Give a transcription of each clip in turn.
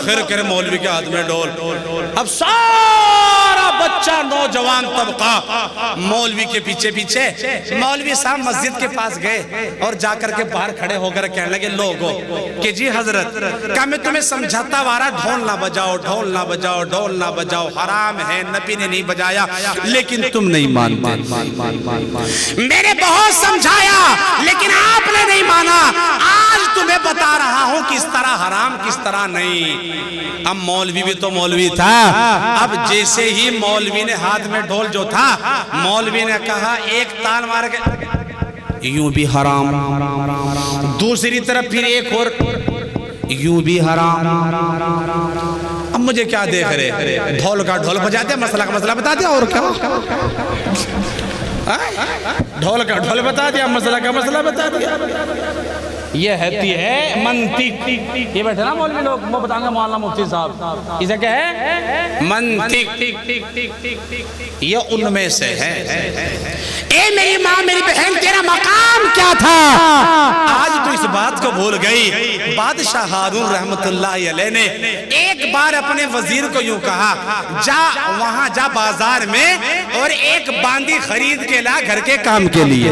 خیر کرے مولوی کے ہاتھ میں ڈھول. اب سارا بچہ نوجوان طبقہ مولوی کے پیچھے پیچھے. مولوی صاحب مسجد کے پاس گئے اور جا کر کے باہر کھڑے ہو کر کہنے لگے لوگوں کہ جی حضرت کہا میں تمہیں سمجھاتا وارا ڈھول نہ بجاؤ ڈھول نہ بجاؤ ڈھول نہ بجاؤ حرام ہے, نبی نے نہیں بجایا لیکن تم نہیں مانتے. میں نے بہت سمجھایا لیکن آپ نے نہیں مانا. آج تمہیں بتا رہا ہوں کس طرح حرام کس طرح نہیں. اب مولوی بھی تو مولوی تھا. اب جیسے ہی مولوی نے ہاتھ میں ڈھول جو تھا مولوی نے کہا ایک تال مار کے یوں بھی حرام, دوسری طرف پھر ایک اور یوں بھی حرام. اب مجھے کیا دیکھ رہے, ڈھول کا ڈھول بجا دیا, مسئلہ کا مسئلہ بتا دیا, اور کیا ڈھول کا ڈھول بتا دیا, مسئلہ کا مسئلہ بتا دیا. یہ ہے منطق. یہ بیٹھے نا مولوی لوگ, وہ بتائیں گے مولانا مفتی صاحب اسے کیا ہے منطق. یہ ان میں سے ہے. اے میری ماں میری بہن تیرا مقام کیا تھا؟ آج تو اس بات کو بھول گئی. بادشاہ ہارون رحمت اللہ علیہ نے ایک بار اپنے وزیر کو یوں کہا جا وہاں جا بازار میں اور ایک باندی خرید کے لا گھر کے کام کے لیے.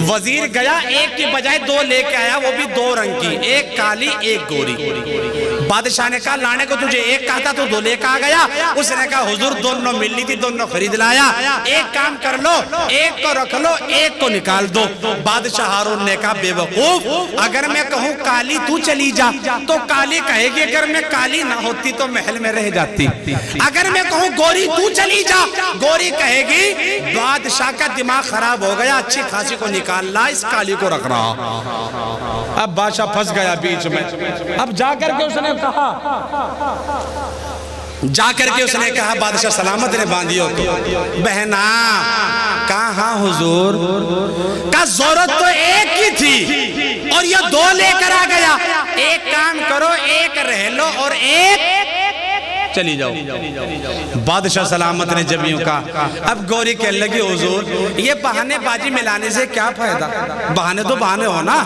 وزیر گیا, ایک کی بجائے دو لے کے آیا, وہ بھی دو رنگ کی, ایک کالی ایک گوری. بادشاہ نے کہا لانے کو تجھے ایک کہا تھا تو دو لے کے آ گیا. اس نے کہا حضور دونوں ملنی تھی دونوں خرید لایا, ایک کام کر لو ایک کو رکھ لو ایک کو نکال دو. بادشاہ ہارون نے کہا بے وقوف, اگر میں کہوں کالی تو چلی جا تو کالی کہے گی, اگر میں کالی نہ ہوتی تو محل میں رہ جاتی. اگر میں کہوں گوری تو چلی جا گوری کہے گی. بادشاہ کا دماغ خراب ہو گیا, اچھی خاصی کو نکال لا, اس کالی کو رکھ رہا. اب بادشاہ پھنس گیا بیچ میں. اب جا کر کے اس نے کہا بادشاہ سلامت نے باندھی ہو بہنا. کہاں حضور؟ کہا ضرورت تو ایک کی تھی اور یہ دو لے کر آ گیا. ایک کام کرو ایک رہ لو اور ایک چلی جاؤ. بادشاہ سلامت نے جب یوں کہا. اب گوری کہنے لگی حضور یہ بہانے بازی ملانے سے کیا فائدہ؟ بہانے تو بہانے ہو نا,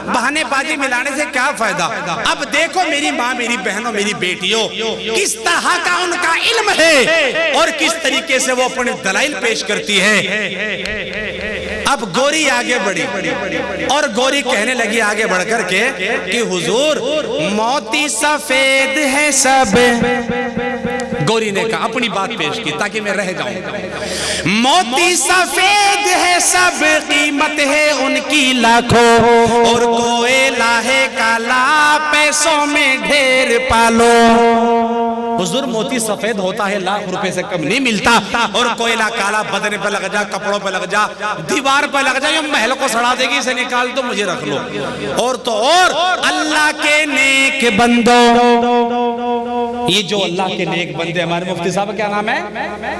بہانے بازی ملانے سے کیا فائدہ؟ اب دیکھو میری ماں میری بہنوں میری بیٹیوں کس طرح کا ان کا علم ہے اور کس طریقے سے وہ اپنے دلائل پیش کرتی ہے. اب گوری آگے بڑھی اور گوری کہنے لگی آگے بڑھ کر کے کہ حضور موتی سفید ہے سب. گوری نے کہا اپنی بات پیش کی تاکہ میں رہ جاؤں. موتی سفید ہے سب قیمت ہے ان کی لاکھوں اور کوئلہ ہے کالا پیسوں میں ڈھیر پالو. حضور موتی سفید ہوتا ہے لاکھ روپے سے کم نہیں ملتا, اور کوئلہ کالا بدن پہ لگ جا کپڑوں پہ لگ جا دیوار پہ لگ جا یہ محل کو سڑا دے گی, اسے نکال تو مجھے رکھ لو. اور تو اور اللہ کے نیک بندو, یہ جو اللہ کے نیک بندے ہمارے مفتی صاحب کیا نام ہے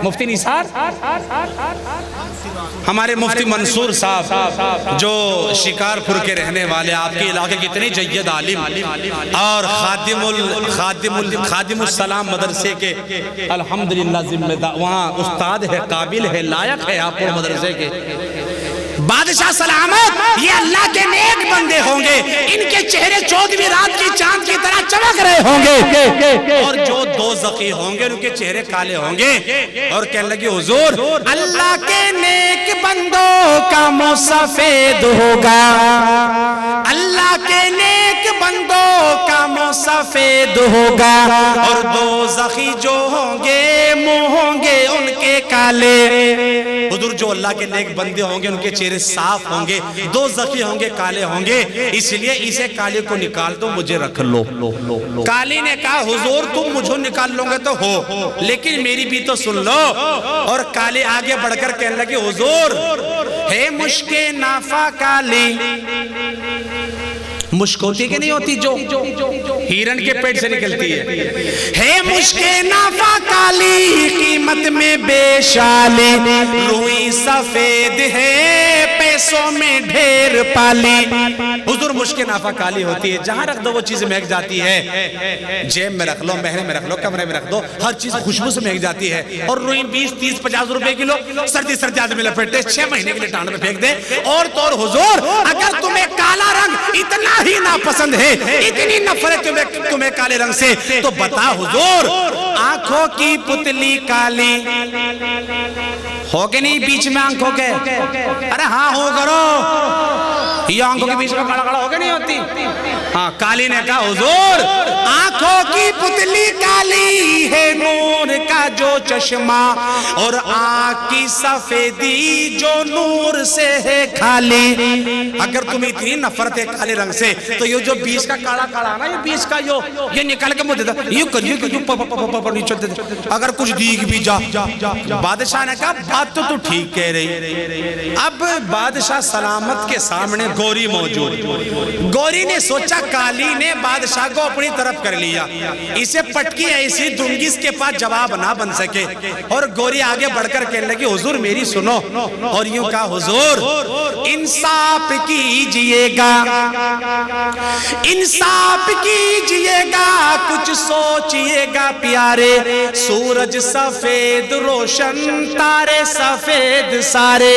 مفتی نثار, ہمارے مفتی منصور صاحب جو شکارپور کے رہنے والے, آپ کے علاقے کی اتنی جید عالم اور خادم السلام مدرسے کے الحمدللہ ذمہ دار, وہاں استاد ہے قابل ہے لائق ہے آپ کو مدرسے کے. بادشاہ سلامت یہ اللہ کے نیک بندے ہوں گے, ان کے چہرے 14ویں رات کی چاند کی طرح چمک رہے ہوں گے, اور جو دوزخی ہوں گے ان کے چہرے کالے ہوں گے. اور کہنے لگے حضور اللہ کے نیک بندوں کا منہ سفید ہوگا, اللہ کے نیک بندوں کا منہ سفید ہوگا, اور دوزخی جو ہوں گے منہ ہوں گے ان کے کالے. حضور جو اللہ کے نیک بندے ہوں گے ان کے چہرے صاف ہوں گے, دوزخی ہوں گے کالے ہوں گے, اس لیے اسے کالے کو نکال دو مجھے رکھ لو. کالی نے کہا حضور تم مجھے نکال لو گے تو ہو, لیکن میری بھی تو سن لو. اور کالی آگے بڑھ کر کہنے لگے حضور ہے مشک نافع کالی. مشک ہوتی کہ نہیں ہوتی جو ہیرن کے پیٹ سے نکلتی ہے مشک نافع کالی قیمت میں بے شالی, روئی سفید ہے پیسوں میں ڈھیر پالی. حضور مشک نافہ کالی ہوتی ہے، جہاں رکھ دو وہ چیز مہک جاتی ہے، جیب میں رکھ لو، مہنے میں رکھ لو، کمرے میں رکھ دو، ہر چیز خوشبو سے مہک جاتی ہے۔ اور روئی 20 30 50 روپے کلو، سردی سردی آدمی لپیٹے 6 مہینے کے لیے ٹانڈ میں پھینک دے۔ اور تو اور حضور اگر تمہیں کالا رنگ اتنا ہی ناپسند ہے، اتنی نفرت تمہیں کالے رنگ سے، تو بتا حضور آنکھوں کی پتلی کالی ہو کے نہیں بیچ میں آنکھوں کے؟ ارے ہاں ہو کرو، یہ آنکھوں کے بیچ میں کھڑا کھڑا ہو کے نہیں ہوتی؟ ہاں کالی نے کہا حضور آنکھوں کی پتلی کالی ہے نور کا جو چشمہ، اور آنکھ کی سفیدی جو نور سے ہے خالی۔ اگر تمہیں اتنی نفرت ہے کالے رنگ سے تو یہ جو بیچ کا کاڑا کاڑا نا، یہ بیچ کا یہ نکل کے مجھے دیتا، یہ کریے کہ اگر کچھ دیکھ بھی جا۔ بادشاہ نے کہا بات تو ٹھیک کہہ رہی۔ اب بادشاہ سلامت کے سامنے گوری موجود، گوری نے سوچا کالی نے بادشاہ کو اپنی طرف کر لیا، اسے پٹکی ایسی دنگی اس کے پاس جواب نہ بن سکے، اور گوری آگے بڑھ کر کہنے لگی حضور میری سنو، اور یوں کہا حضور انصاف کیجئے گا، انصاف کیجئے گا، کچھ سوچئے گا پیارے، سورج سفید روشن تارے سفید سارے۔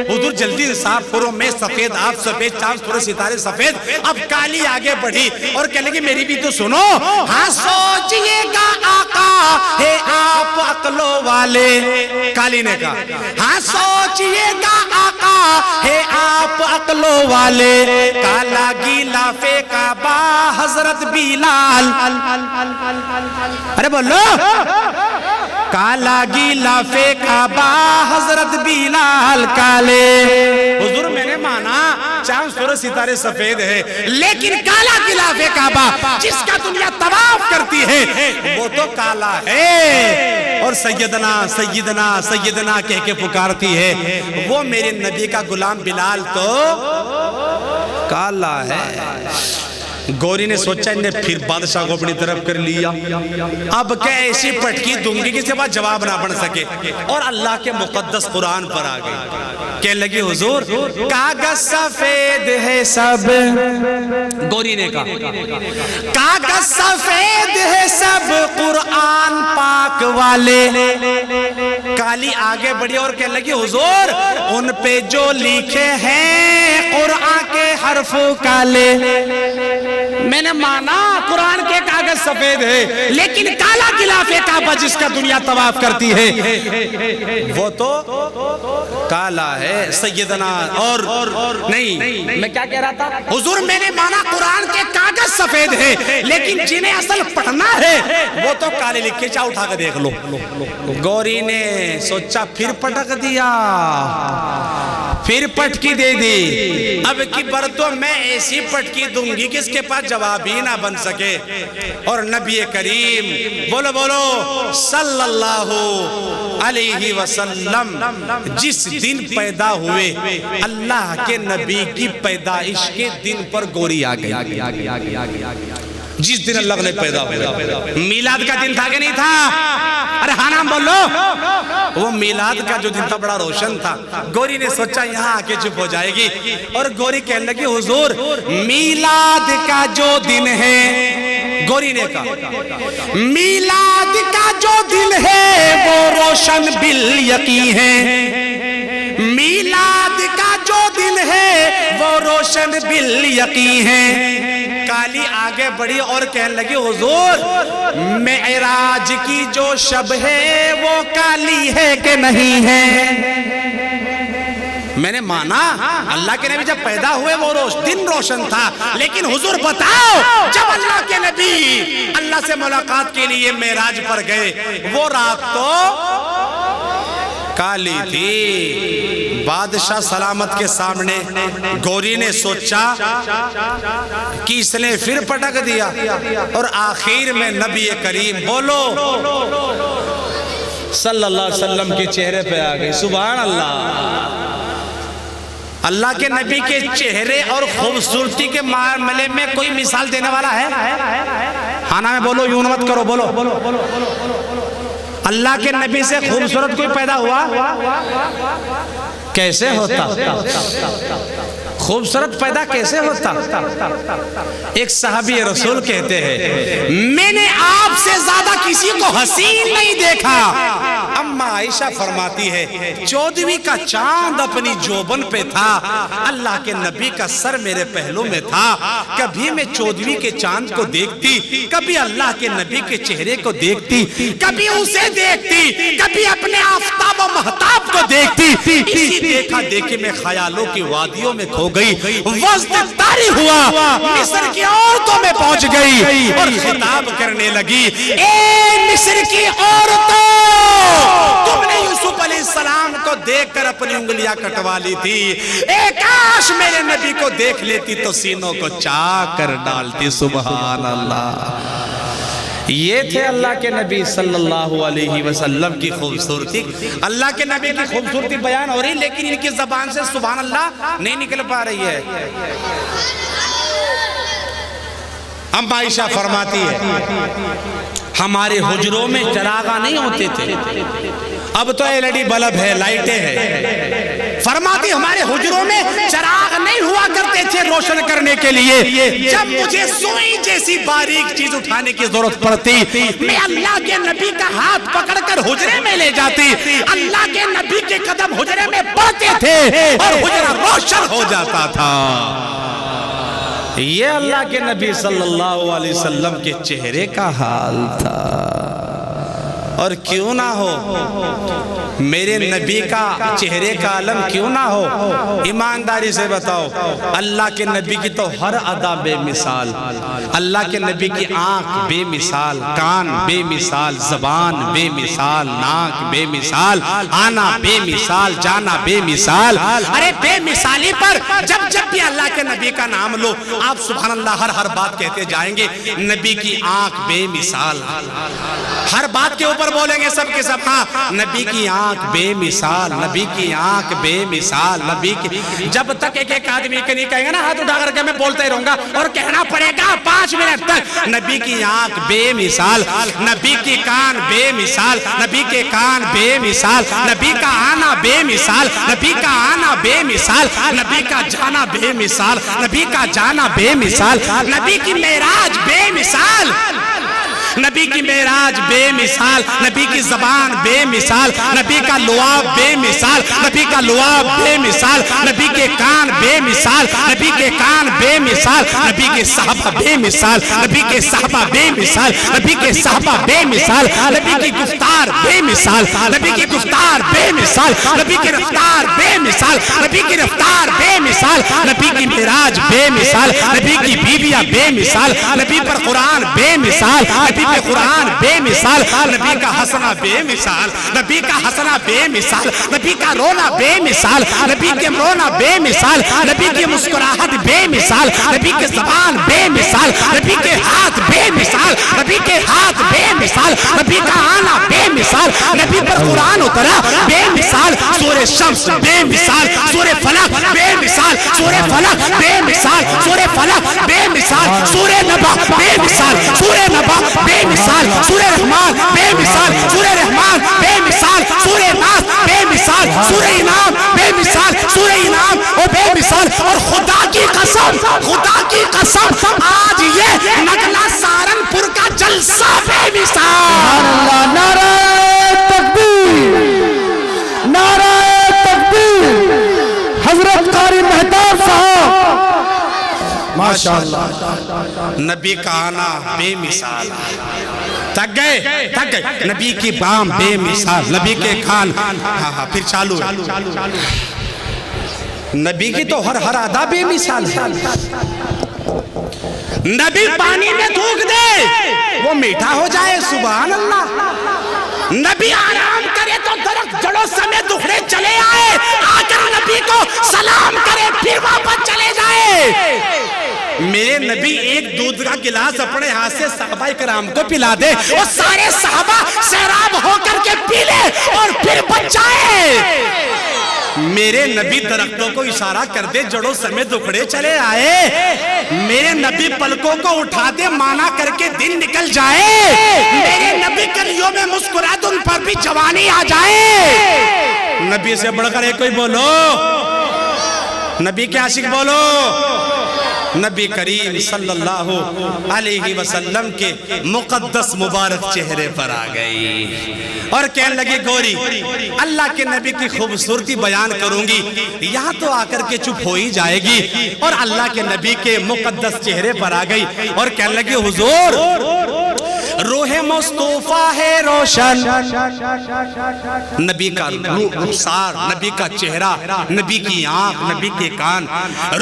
حضور جلدی انصاف کرو، میں سفید آپ سفید، چاند سورج ستارے سفید۔ اب کالی آگے بڑھی اور کہنے لگی میری بھی تو سنو، ہاں سوچئے گا آقا ہے آپ عقلوں والے۔ کالی نے کہا ہاں سوچئے گا آقا ہے آپ عقلوں والے، کالا گیلا فیکا با حضرت بلال۔ ارے بولو کالا گیلا فیکا با حضرت بلال کالے۔ حضور میں نے مانا چاند سورج ستارے سفید ہے، لیکن کالا گیلا فیکا با جس کا دنیا طواف کرتی ہے وہ تو کالا ہے، اور سیدنا سیدنا سیدنا کہہ کے پکارتی ہے، وہ میرے نبی کا غلام بلال تو کالا ہے۔ گوری نے سوچا انہیں پھر بادشاہ کو اپنی طرف کر لیا، اب کیا ایسی پٹکی دنگی کسی بات جواب نہ بن سکے، اور اللہ کے مقدس قرآن پر آ گئی، کہنے لگی حضور کاغذ سفید ہے سب، گوری نے کہا کاغذ سفید ہے سب قرآن پاک والے۔ کالی آگے بڑھی اور کہنے لگی حضور ان پہ جو لکھے ہیں قرآن کے حرف کالے۔ میں نے مانا قرآن کے کاغذ سفید ہے، لیکن کالا غلاف کعبہ جس کا دنیا طواف کرتی ہے وہ تو کالا ہے سیدنا۔ اور نہیں میں کیا کہہ رہا تھا حضور، میں نے مانا قرآن کے کاغذ سفید ہے، لیکن جنہیں اصل پڑھنا ہے وہ تو کالے لکھے، چاہ اٹھا کے دیکھ لو۔ گوری نے سوچا پھر پٹک دیا، پھر پٹکی دے دی، اب کی بار تو میں ایسی پٹکی دوں گی کہ اس کے پاس جواب ہی نہ بن سکے۔ اور نبی کریم بولو بولو صلی اللہ علیہ وسلم جس دن پیدا ہوئے، اللہ کے نبی کی پیدائش کے دن پر گوری آ گئی، جس دن اللہ نے پیدا ہوئے۔ میلاد کا دن تھا کہ نہیں تھا؟ ارے ہاں نام بولو، وہ میلاد کا جو دن تھا بڑا روشن تھا۔ گوری نے سوچا یہاں آ کے چپ ہو جائے گی، اور گوری کہنے لگی حضور میلاد کا جو دن ہے، گوری نے کہا میلاد کا جو دن ہے وہ روشن بالیقین ہے، میلاد کا جو دن ہے وہ روشن بالیقین ہے۔ کالی آگے بڑھی اور کہنے لگی حضور معراج کی جو شب ہے وہ کالی ہے کہ نہیں ہے؟ میں نے مانا اللہ کے نبی جب پیدا ہوئے وہ دن روشن تھا، لیکن حضور بتاؤ جب اللہ کے نبی اللہ سے ملاقات کے لیے معراج پر گئے وہ رات تو کالی تھی۔ بادشاہ سلامت کے سامنے گوری نے سوچا کہ اس نے پھر پٹک دیا، اور آخر میں نبی کریم بولو صلی اللہ علیہ وسلم کے چہرے پہ آ گئی۔ سبحان اللہ، اللہ کے نبی کے چہرے اور خوبصورتی کے معاملے میں کوئی مثال دینے والا ہے؟ ہانا میں بولو، یوں مت کرو، بولو اللہ کے نبی سے خوبصورت کوئی پیدا ہوا؟ کیسے ہوتا؟ خوبصورت پیدا کیسے ہوتا؟ ایک صحابی رسول کہتے ہیں میں نے آپ سے زیادہ کسی کو حسین نہیں دیکھا۔ اما عائشہ فرماتی ہے 14ویں کا چاند اپنی جوبن پہ تھا، اللہ کے نبی کا سر میرے پہلو میں تھا، کبھی میں 14ویں کے چاند کو دیکھتی، کبھی اللہ کے نبی کے چہرے کو دیکھتی، کبھی اسے دیکھتی، کبھی اپنے آفتاب و مہتاب کو دیکھتی۔ اسی دیکھا دیکھے میں خیالوں کی وادیوں میں کھو گئی، وقت طاری ہوا، مصر کی عورتوں میں پہنچ گئی اور خطاب کرنے لگی، اے مصر کی عورتوں، تم نے یوسف علیہ السلام کو دیکھ کر اپنی انگلیاں کٹوا لی تھی، اے کاش میرے نبی کو دیکھ لیتی تو سینوں کو چاک کر ڈالتی۔ سبحان اللہ۔ یہ تھے اللہ کے نبی صلی اللہ علیہ وسلم کی خوبصورتی۔ اللہ کے نبی کی خوبصورتی بیان ہو رہی لیکن ان کی زبان سے سبحان اللہ نہیں نکل پا رہی ہے۔ ام عائشہ فرماتی ہے ہمارے حجروں میں چراغاں نہیں ہوتے تھے، اب تو LED بلب ہے، لائٹیں ہیں۔ فرماتی ہمارے حجروں میں چراغ نہیں ہوا کرتے تھے روشن کرنے کے لیے، جب مجھے سوئی جیسی باریک چیز اٹھانے کی ضرورت پڑتی میں اللہ کے نبی کا ہاتھ پکڑ کر حجرے میں لے جاتی، اللہ کے نبی کے قدم حجرے میں پڑتے تھے اور حجرہ روشن ہو جاتا تھا۔ یہ اللہ کے نبی صلی اللہ علیہ وسلم کے چہرے کا حال تھا۔ اور کیوں نہ ہو میرے نبی کا چہرے کا عالم کیوں نہ ہو؟ ایمانداری سے بتاؤ، اللہ کے نبی کی تو ہر ادا بے مثال، اللہ کے نبی کی آنکھ بے مثال، کان بے مثال، زبان بے مثال، ناک بے مثال، آنا بے مثال، جانا بے مثال۔ ارے بے مثالی پر جب جب بھی اللہ کے نبی کا نام لو آپ سبحان اللہ ہر بات کہتے جائیں گے۔ نبی کی آنکھ بے مثال، ہر بات کے اوپر بولیں گے سب کے سب، ہاں نبی کی آنکھ بے مثال، نبی کی آنکھ بے مثال، نبی کی۔ جب تک ایک آدمی کے نہیں کہیں گے نا ہاتھ اٹھا کر کے میں بولتا ہی رہوں گا اور کہنا پڑے گا 5 منٹ تک، نبی کی آنکھ بے مثال، نبی کی کان بے مثال، نبی کے کان بے مثال، نبی کا آنا بے مثال، نبی کا آنا بے مثال، نبی کا جانا بے مثال، نبی کا جانا بے مثال، نبی کی معراج بے مثال، نبی کی معراج بے مثال، نبی کی زبان بے مثال، نبی کا لعاب بے مثال، نبی کا لعاب بے مثال، نبی کے کان بے مثال، نبی کے کان بے مثال، نبی کے صحابہ بے مثال، نبی کے صحابہ بے مثال، نبی کے صحابہ بے مثال، نبی کی گفتار بے مثال، نبی کی گفتار بے مثال، نبی کی رفتار بے مثال، نبی کی رفتار بے مثال، نبی کی معراج بے مثال، نبی کی بیویاں بے مثال، نبی پر قرآن بے مثال، نبی پہ قرآن بے مثال، نبی کا ہنسنا بے مثال، نبی کا ہنسنا بے مثال، نبی کا رونا بے مثال، نبی کے رونا بے مثال، نبی کی مسکراہٹ بے مثال، نبی کے زبان بے مثال، نبی کے ہاتھ بے مثال، نبی کے ہاتھ بے مثال، نبی کا آنا بے مثال، نبی پر قرآن اترا بے مثال، سورہ شمس بے مثال، سورہ فلق بے مثال، سورہ فلق بے مثال، سورہ فلق بے مثال، سورہ نبا بے مثال، سورہ نبا بے مثال، سورہ رحمان بے مثال، سورہ رحمان بے مثال، سورہ ناس بے مثال، سورہ انعام بے مثال، سورہ انعام اور بے مثال۔ اور خدا کی قسم، خدا کی قسم آج یہ نگلا سہارنپور کا جلسہ بے مثال۔ نعرہ تکبیر، نعرہ تکبیر، حضرت قاری مہتاب صاحب ماشاءاللہ۔ نبی کا آنا بے مثال، تک گئے نبی کی بام بے مثال، نبی کے کان، ہاں پھر چالو نبی کی تو ہر ادا بے مثال ہے۔ نبی پانی میں تھوک دے وہ میٹھا ہو جائے، سبحان اللہ۔ نبی آرام کرے تو درخت جڑوں سمیت اکھڑے چلے آئے، آ کر نبی کو سلام کرے پھر واپس چلے جائے۔ میرے نبی ایک دودھ کا گلاس اپنے ہاتھ سے صحابہ کرام کو پلا دے اور سارے صحابہ سیراب ہو کر کے پی لے اور پھر بچ جائے۔ میرے نبی درختوں کو اشارہ کر دے جڑوں سمیت اکھڑے چلے آئے۔ میرے نبی پلکوں کو اٹھا دے مانا کر کے دن نکل جائے۔ میرے نبی کلیوں میں مسکرا دے ان پر بھی جوانی آ جائے۔ نبی سے بڑھ کر ایک کوئی بولو، نبی کے عاشق بولو. نبی کریم صلی اللہ علیہ وسلم کے مقدس مبارک چہرے پر آ گئی اور کہنے لگی گوری اللہ کے نبی کی خوبصورتی بیان کروں گی. یہاں تو آ کر کے چپ ہو ہی جائے گی اور اللہ کے نبی کے مقدس چہرے پر آ گئی اور کہنے لگی حضور روح مصطفیٰ ہے روشن. نبی کا رخسار، نبی کا چہرہ، نبی کی آنکھ، نبی کے کان.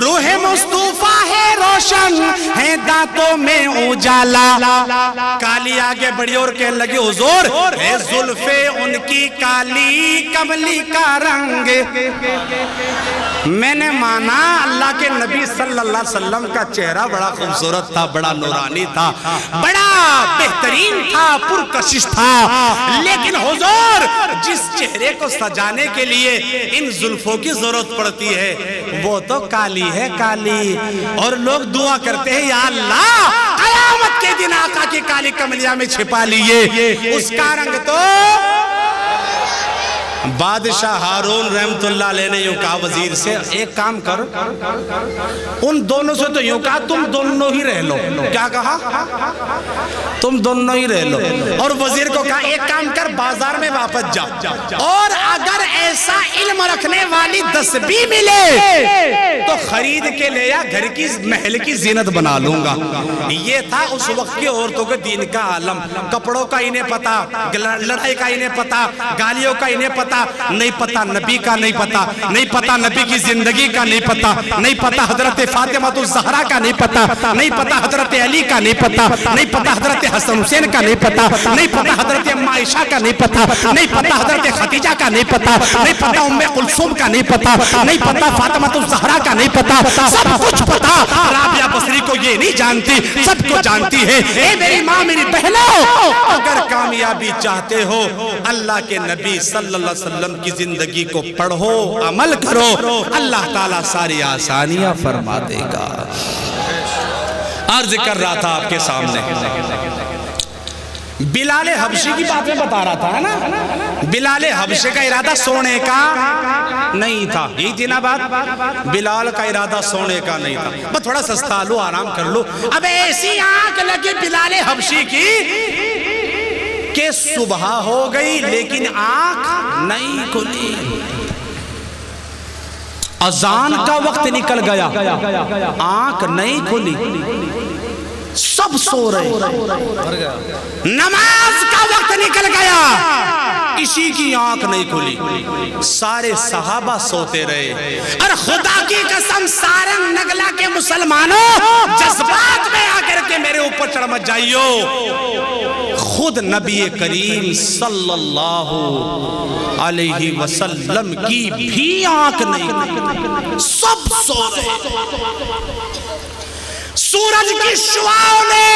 روح مصطفیٰ ہے روشن ہے دانتوں میں اجالا. کالی آگے بڑھی اور کہنے لگی حضور ہے زلفیں ان کی کالی کملی کا رنگ. میں نے مانا اللہ کے نبی صلی اللہ علیہ وسلم کا چہرہ بڑا خوبصورت تھا، بڑا نورانی تھا، بڑا بہترین تھا، پرکشش تھا. لیکن حضور جس چہرے کو سجانے کے لیے ان زلفوں کی ضرورت پڑتی ہے وہ تو کالی ہے، کالی. اور لوگ دعا کرتے ہیں یا اللہ قیامت کے دن آقا کی کالی کملیاں میں چھپا لیے. اس کا رنگ تو بادشاہ ہارون رحمت اللہ علیہ نے یوں کہا وزیر سے ایک کام کر، ان دونوں سے تو یوں کہا تم دونوں ہی رہ لو. کیا کہا؟ تم دونوں ہی رہ لو. اور وزیر کو کہا ایک کام کر بازار میں واپس جا اور اگر ایسا علم رکھنے والی 10 بھی ملے تو خرید کے لے یا گھر کی محل کی زینت بنا لوں گا. یہ تھا اس وقت کی عورتوں کے دین کا عالم. کپڑوں کا انہیں پتا، لڑائی کا انہیں پتا، گالیوں کا انہیں پتا، نہیں پتا نبی کا نہیں پتا، نہیں پتا نبی کی زندگی کا نہیں پتا، نہیں پتا حضرت فاطمہ الزہرا کا نہیں پتا، نہیں پتا حضرت علی کا نہیں پتا، نہیں پتا حضرت حسن حسین کا نہیں پتا، نہیں پتا حضرت عائشہ کا نہیں پتا، نہیں پتا حضرت خدیجہ کا نہیں پتا، نہیں پتا ام کلثوم کا نہیں پتا، نہیں پتا فاطمہ الزہرا کا نہیں پتا. سب کچھ پتا، رابعہ بصری کو یہ نہیں جانتی، سب کو جانتی ہے. اے میری ماں میری بہنوں، اگر کامیابی چاہتے ہو اللہ کے نبی صلی اللہ علیہ وسلم کی زندگی کو پڑھو، عمل کرو، اللہ تعالیٰ ساری آسانیاں فرما دے گا. عرض کر رہا تھا آپ کے سامنے بلال حبشی کی بات میں بتا رہا تھا نا. بلال حبشی کا ارادہ سونے کا نہیں تھا، یہی تھی نا بات. بلال کا ارادہ سونے کا نہیں تھا. بس تھوڑا سستا لو، آرام کر لو. اب ایسی آنکھ لگی بلال حبشی کی کہ صبح ہو گئی لیکن آنکھ نہیں کھلی. اذان کا وقت نکل گیا، آنکھ نہیں کھلی. سب سو رہے. نماز کا وقت نکل گیا، کسی کی آنکھ نہیں کھلی. سارے صحابہ سوتے رہے. اور خدا کی قسم سارنگ نگلا کے مسلمانوں جذبات میں آ کر کے میرے اوپر چڑھ مت جائیو. خود نبی کریم صلی اللہ علیہ وسلم کی بھی آنکھ نہیں، سب سو رہے. سورج کی شعاعوں نے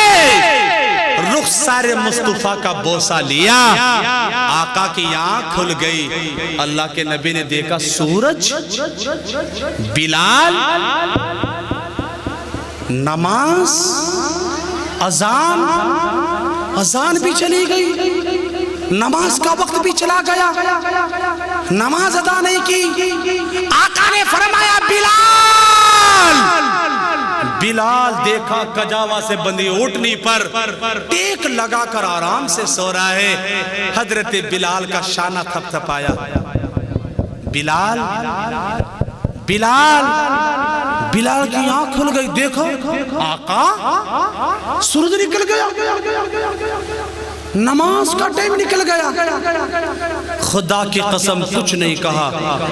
رخسار مصطفیٰ کا بوسہ لیا، آقا کی آنکھ کھل گئی. اللہ کے نبی نے دیکھا سورج، بلال، نماز، اذان. اذان بھی چلی گئی، نماز کا وقت بھی چلا گیا، نماز ادا نہیں کی. آقا نے فرمایا بلال. بلال دیکھا کجاوا سے بندھی اٹھنی پر ٹیک لگا کر آرام سے سو رہا ہے. حضرت بلال کا شانہ تھپ تھپایا. بلال بلال بلال کی آنکھ کھل گئی. دیکھو آقا سورج نکل گیا، نماز کا ٹائم نکل گیا. خدا کی قسم کچھ نہیں کہا.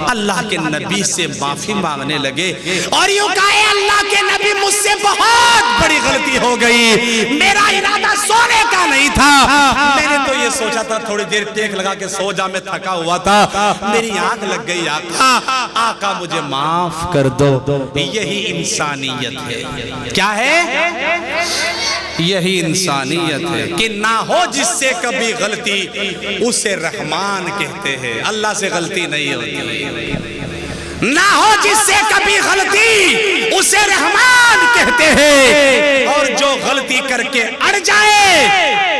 اللہ کے نبی سے معافی مانگنے لگے اور یوں کہا اللہ کے نبی مجھ سے بہت بڑی غلطی ہو گئی، میرا ارادہ سونے کا نہیں تھا. میں نے تو یہ سوچا تھا تھوڑی دیر ٹیک لگا کے سو جا، میں تھکا ہوا تھا، میری آنکھ لگ گئی. آقا مجھے معاف کر دو. یہی انسانیت ہے. کیا ہے؟ یہی انسانیت ہے کہ نہ ہو جس سے کبھی غلطی اسے رحمان کہتے ہیں. اللہ سے غلطی نہیں ہوتی. نہ ہو جس سے کبھی غلطی اسے رحمان کہتے ہیں. اور جو غلطی کر کے اڑ جائے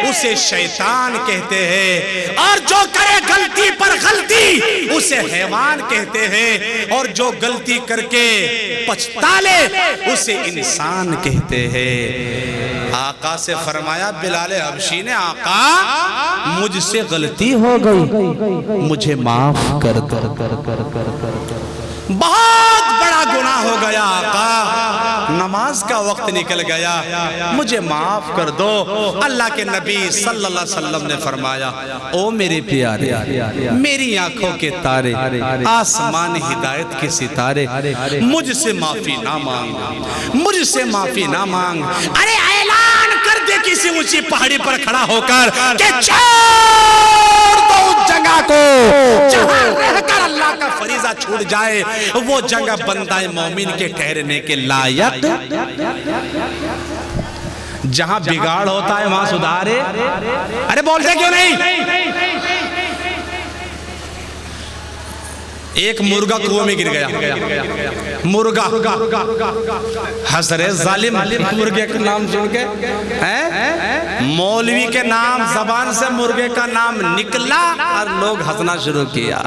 اس اسے شیطان کہتے ہیں، اور جو کرے غلطی پر غلطی اسے حیوان کہتے ہیں، اور جو غلطی کر کے پچھتا لے اسے انسان کہتے ہیں۔ آقا سے فرمایا بلال حبشی نے، آقا مجھ سے غلطی ہو گئی، مجھے معاف کر دو، بہت بڑا گناہ ہو گیا آقا، نماز کا وقت نکل گیا، مجھے معاف کر دو۔ اللہ کے نبی صلی اللہ علیہ وسلم نے فرمایا، او میرے پیارے، میری آنکھوں کے تارے، آسمان ہدایت کے ستارے، مجھ سے معافی نہ مانگ، مجھ سے معافی نہ مانگ۔ ارے اعلان کر دے کسی اونچی پہاڑی پر کھڑا ہو کر کہ چھوڑ دو اس جگہ کو جہاں رہ کر اللہ کا فریضہ چھوٹ جائے، وہ جگہ بندہ مومن کے ٹھہرنے کے لائق، جہاں بگاڑ ہوتا ہے وہاں سدھارے۔ ارے بولتے کیوں نہیں؟ ایک مرغا کنویں میں گر گیا، مرغا، حضرت ظالم مرغے کا نام سن کے مولوی کے نام زبان سے مرغے کا نام نکلا اور لوگ ہنسنا شروع کیا۔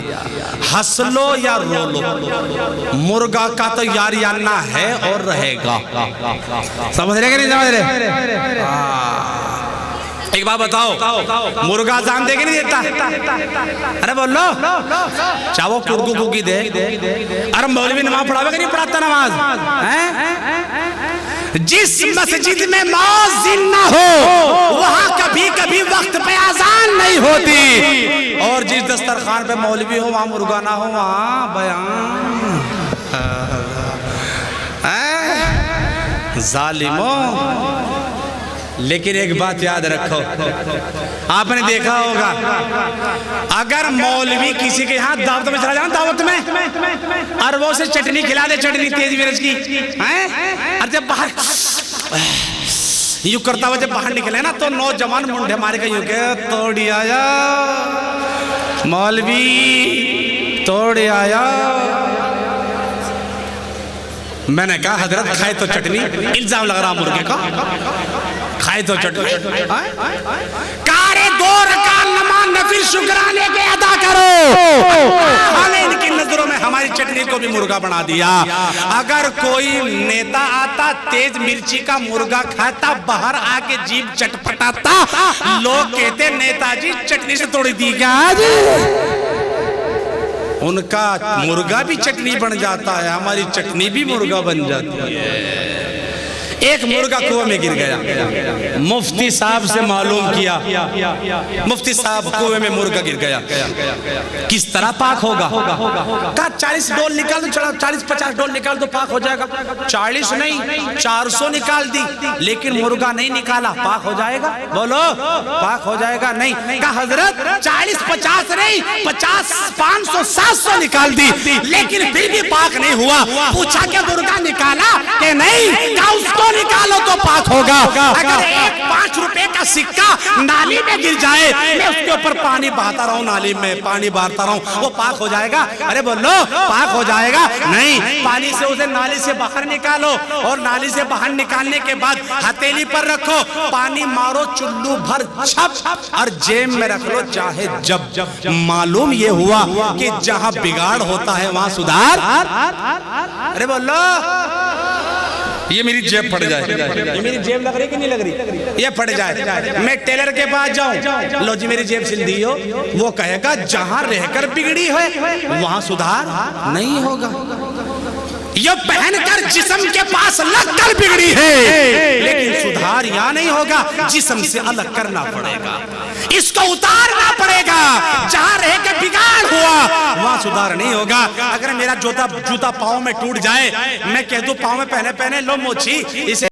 ہنس لو یا رو لو، مرغا کا تو یاریانہ ہے اور رہے گا۔ سمجھ رہے کہ نہیں سمجھ رہے؟ ایک بات بتاؤ، مرغا جان دے کہ نہیں دیتا؟ ارے بول لو، چاہے وہ کرکو کی دے۔ ارے مولوی نماز پڑھاوے کہ نہیں پڑھاتا نماز؟ جس مسجد میں مؤذن نہ ہو وہاں کبھی کبھی وقت پہ اذان نہیں ہوتی، اور جس دسترخوان پہ مولوی ہو وہاں مرغا نہ ہو وہاں بیان۔ ظالموں، لیکن ایک بات یاد رکھو، آپ نے دیکھا ہوگا اگر مولوی کسی کے ہاں دعوت میں چلا جانا، دعوت میں، اور وہ اسے چٹنی کھلا دے، چٹنی تیز مرچ کی، اور جب باہر یوں کرتا ہوا جب باہر نکلے نا تو نوجوان منڈے مارے گا یوں کہ توڑی آیا مولوی، توڑی آیا۔ میں نے کہا حضرت کھائے تو چٹنی، الزام لگ رہا مرغے کا، کھائے تو چٹنی، کارے 2 رکعت نماز نفل شکرانے کے ادا کرو۔ ہمیں ان کی نظروں میں ہماری چٹنی کو بھی مرغا بنا دیا۔ اگر کوئی نیتا آتا تیز مرچی کا مرغا کھاتا، باہر آ کے جیب چٹپٹاتا، لوگ کہتے نیتا جی چٹنی سے توڑی دی کیا جی؟ ان کا مرغا بھی چٹنی بن جاتا ہے، ہماری چٹنی بھی مرغا بن جاتی ہے۔ ایک مرغا کنویں میں گر گیا، مفتی صاحب سے معلوم کیا، مفتی صاحب کنویں میں مرغا گر گیا، کس طرح پاک ہوگا؟ کہا 40 ڈول نکال دو، 40-50 ڈول نکال دو، پاک ہو جائے گا۔ 40 نہیں 400 نکال دی، لیکن مرغا نہیں نکالا، پاک ہو جائے گا؟ بولو پاک ہو جائے گا؟ نہیں۔ کہا حضرت 40-50 نہیں 50-500-700 نکال دی، لیکن پھر بھی پاک نہیں ہوا۔ پوچھا کہ مرغا نکالا کہ نہیں؟ کہا اس کو نکالو تو پاک ہوگا۔ اگر ایک 5 روپے کا سکہ نالی میں گر جائے، میں اس کے اوپر پانی بہاتا رہوں، نالی میں پانی بہاتا رہوں، وہ پاک ہو جائے گا؟ ارے بولو پاک ہو جائے گا؟ نہیں، پانی سے اسے نالی سے باہر نکالو، اور نالی سے باہر نکالنے کے بعد ہتھیلی پر رکھو، پانی مارو چلو بھر چھپ، اور جیب میں رکھ لو چاہے جب۔ معلوم یہ ہوا کہ جہاں بگاڑ ہوتا ہے وہاں سدھار۔ ارے بولو، یہ میری جیب پھٹ جائے، یہ میری جیب لگ رہی کہ نہیں لگ رہی؟ یہ پھٹ جائے، میں ٹیلر کے پاس جاؤں، لو جی میری جیب سل دی ہو، وہ کہے گا جہاں رہ کر بگڑی ہے وہاں سدھار نہیں ہوگا۔ یہ پہن کر جسم کے پاس لگ کر بگڑی ہے، لیکن سدھار یہاں نہیں ہوگا، جسم سے الگ کرنا پڑے گا، اس کو اتارنا پڑے گا۔ جہاں رہ کے بگاڑ ہوا وہاں سدھار نہیں ہوگا۔ اگر میرا جوتا پاؤں میں ٹوٹ جائے، میں کہہ دوں پاؤں میں پہنے لو موچی، اسے